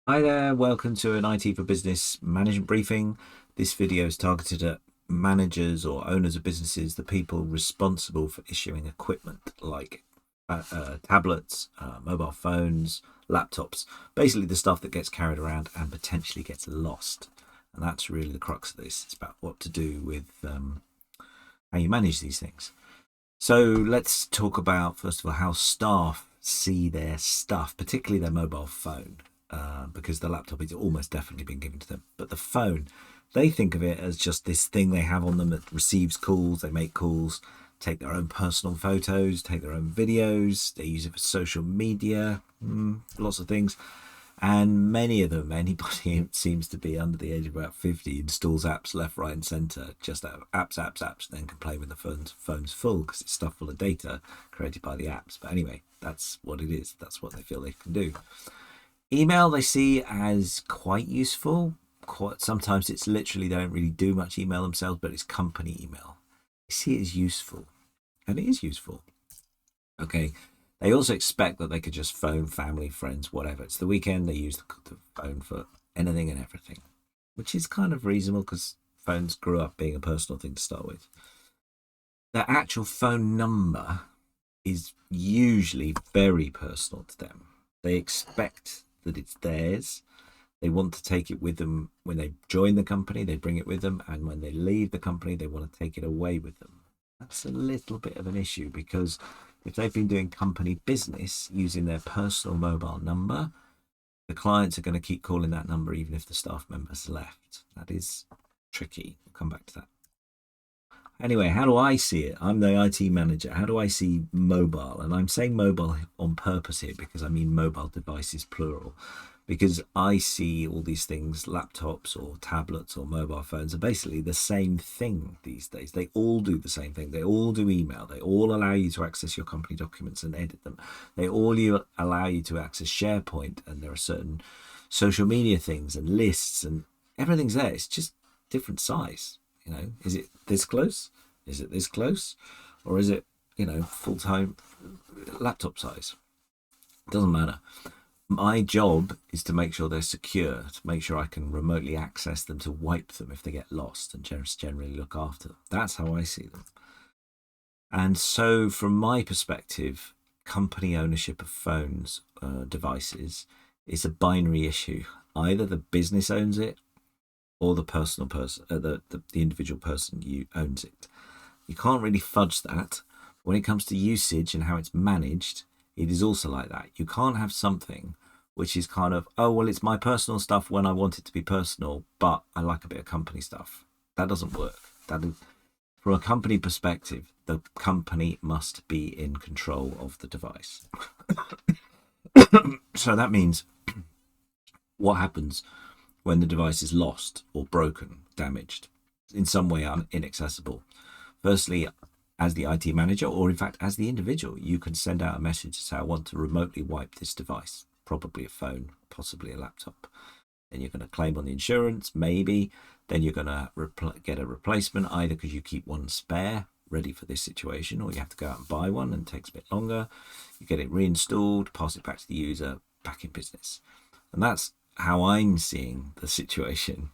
Hi there, welcome to an IT for Business management briefing. This video is targeted at managers or owners of businesses, the people responsible for issuing equipment like tablets, mobile phones, laptops, basically the stuff that gets carried around and potentially gets lost. And that's really the crux of this. It's about what to do with how you manage these things. So let's talk about, first of all, how staff see their stuff, particularly their mobile phone, because the laptop is almost definitely been given to them. But the phone, they think of it as just this thing they have on them that receives calls, they make calls, take their own personal photos, take their own videos, they use it for social media, lots of things. And many of them, anybody who seems to be under the age of about 50 installs apps left, right, and center, just apps, then complain when the phone's full because it's stuff full of data created by the apps. But anyway, that's what it is. That's what they feel they can do. Email they see as quite useful. Sometimes it's literally they don't really do much email themselves, but it's company email. They see it as useful, and it is useful. Okay. They also expect that they could just phone family, friends, whatever. It's the weekend. They use the phone for anything and everything, which is kind of reasonable because phones grew up being a personal thing to start with. Their actual phone number is usually very personal to them. They expect that it's theirs. They want to take it with them when they join the company, they bring it with them. And when they leave the company, they want to take it away with them. That's a little bit of an issue because if they've been doing company business using their personal mobile number, the clients are going to keep calling that number even if the staff member's left. That is tricky. We'll come back to that. Anyway, how do I see it? I'm the IT manager. How do I see mobile? And I'm saying mobile on purpose here because I mean mobile devices plural. Because I see all these things, laptops or tablets or mobile phones, are basically the same thing these days. They all do the same thing. They all do email. They all allow you to access your company documents and edit them. They all allow you to access SharePoint, and there are certain social media things and lists, and everything's there. It's just different size. Is it this close? Is it this close? Or is it, full-time laptop size? It doesn't matter. My job is to make sure they're secure, to make sure I can remotely access them, to wipe them if they get lost, and just generally look after them. That's how I see them. And so, from my perspective, company ownership of phones, devices, is a binary issue. Either the business owns it or the personal person, the individual person you owns it. You can't really fudge that. When it comes to usage and how it's managed, it is also like that. You can't have something which is kind of, oh, well, it's my personal stuff when I want it to be personal, but I like a bit of company stuff. That doesn't work. That is, from a company perspective, the company must be in control of the device. So that means what happens when the device is lost or broken, damaged, in some way inaccessible. Firstly, as the IT manager, or in fact, as the individual, you can send out a message to say, I want to remotely wipe this device, probably a phone, possibly a laptop. Then you're going to claim on the insurance, maybe. Then you're going to get a replacement, either because you keep one spare ready for this situation, or you have to go out and buy one and it takes a bit longer. You get it reinstalled, pass it back to the user, back in business. And that's how I'm seeing the situation.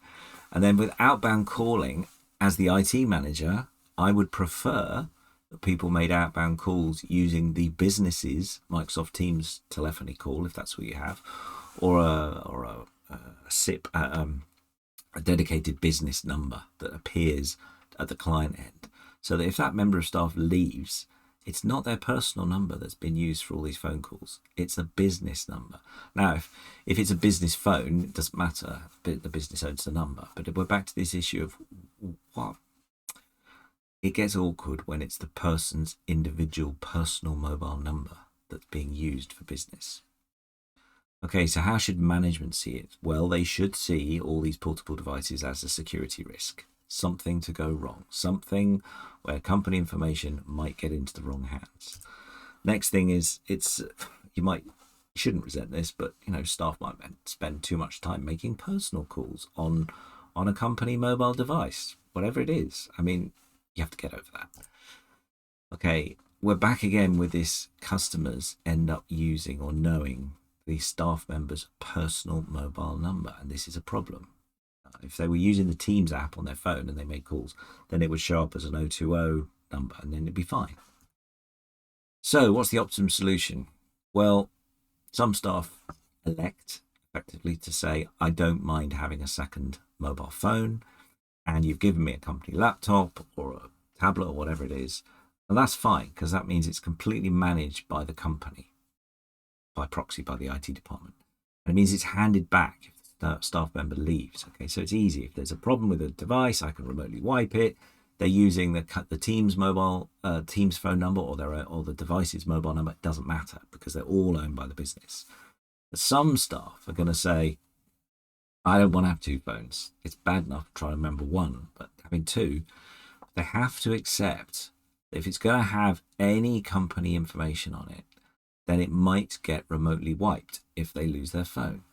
And then with outbound calling, as the IT manager, I would prefer that people made outbound calls using the business's Microsoft Teams telephony call, if that's what you have, or a SIP, a dedicated business number that appears at the client end. So that if that member of staff leaves, it's not their personal number that's been used for all these phone calls. It's a business number. Now, if it's a business phone, it doesn't matter. The business owns the number. But we're back to this issue of what it gets awkward when it's the person's individual personal mobile number that's being used for business. Okay, so how should management see it? Well, they should see all these portable devices as a security risk, something to go wrong, something where company information might get into the wrong hands. Next thing is, you shouldn't resent this, but staff might spend too much time making personal calls on a company mobile device, whatever it is. I mean, you have to get over that. Okay, we're back again with this: customers end up using or knowing the staff member's personal mobile number, and this is a problem. If they were using the Teams app on their phone and they made calls, then it would show up as an 020 number, and then it'd be fine. So what's the optimum solution? Well, some staff elect effectively to say, I don't mind having a second mobile phone, and you've given me a company laptop or a tablet or whatever it is, and that's fine, because that means it's completely managed by the company, by proxy, by the IT department. And it means it's handed back if the staff member leaves. Okay, so it's easy. If there's a problem with a device, I can remotely wipe it. They're using the Teams mobile, Teams phone number, or the device's mobile number. It doesn't matter, because they're all owned by the business. But some staff are going to say, I don't want to have two phones. It's bad enough to try and remember one, but having two, they have to accept that if it's going to have any company information on it, then it might get remotely wiped if they lose their phone.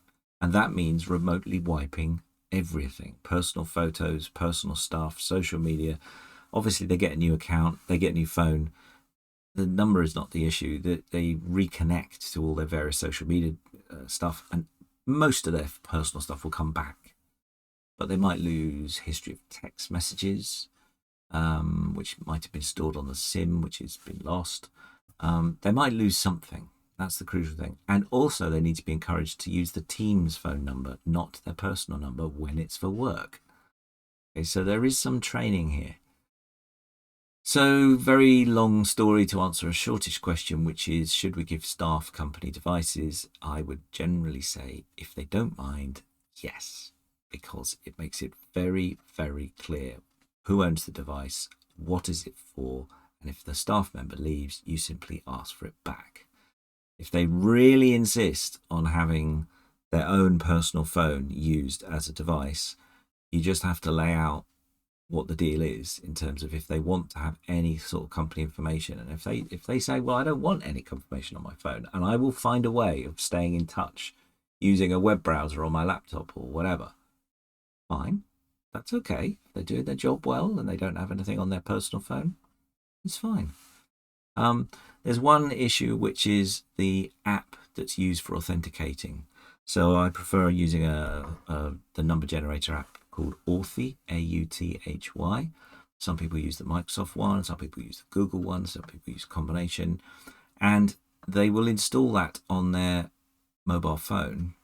And that means remotely wiping everything: personal photos, personal stuff, social media. Obviously, they get a new account, they get a new phone. The number is not the issue. That they reconnect to all their various social media stuff, and most of their personal stuff will come back. But they might lose history of text messages, which might have been stored on the SIM, which has been lost. They might lose something. That's the crucial thing. And also, they need to be encouraged to use the Teams phone number, not their personal number, when it's for work. Okay, so there is some training here. So, very long story to answer a shortish question, which is, should we give staff company devices? I would generally say, if they don't mind, yes, because it makes it very, very clear who owns the device, what is it for, and if the staff member leaves, you simply ask for it back. If they really insist on having their own personal phone used as a device, you just have to lay out what the deal is in terms of if they want to have any sort of company information. And if they say, well, I don't want any confirmation on my phone, and I will find a way of staying in touch using a web browser on my laptop or whatever, fine, that's okay. If they're doing their job well and they don't have anything on their personal phone, it's fine. There's one issue, which is the app that's used for authenticating. So I prefer using the number generator app called Authy, A-U-T-H-Y. Some people use the Microsoft one, some people use the Google one, some people use a combination. And they will install that on their mobile phone.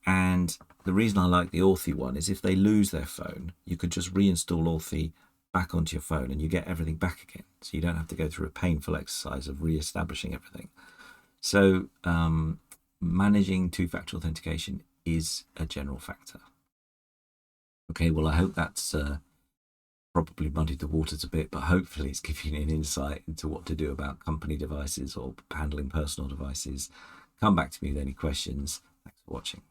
And the reason I like the Authy one is if they lose their phone, you could just reinstall Authy back onto your phone and you get everything back again. So you don't have to go through a painful exercise of re-establishing everything. So managing two-factor authentication is a general factor. Okay, well, I hope that's probably muddied the waters a bit, but hopefully it's giving you an insight into what to do about company devices or handling personal devices. Come back to me with any questions. Thanks for watching.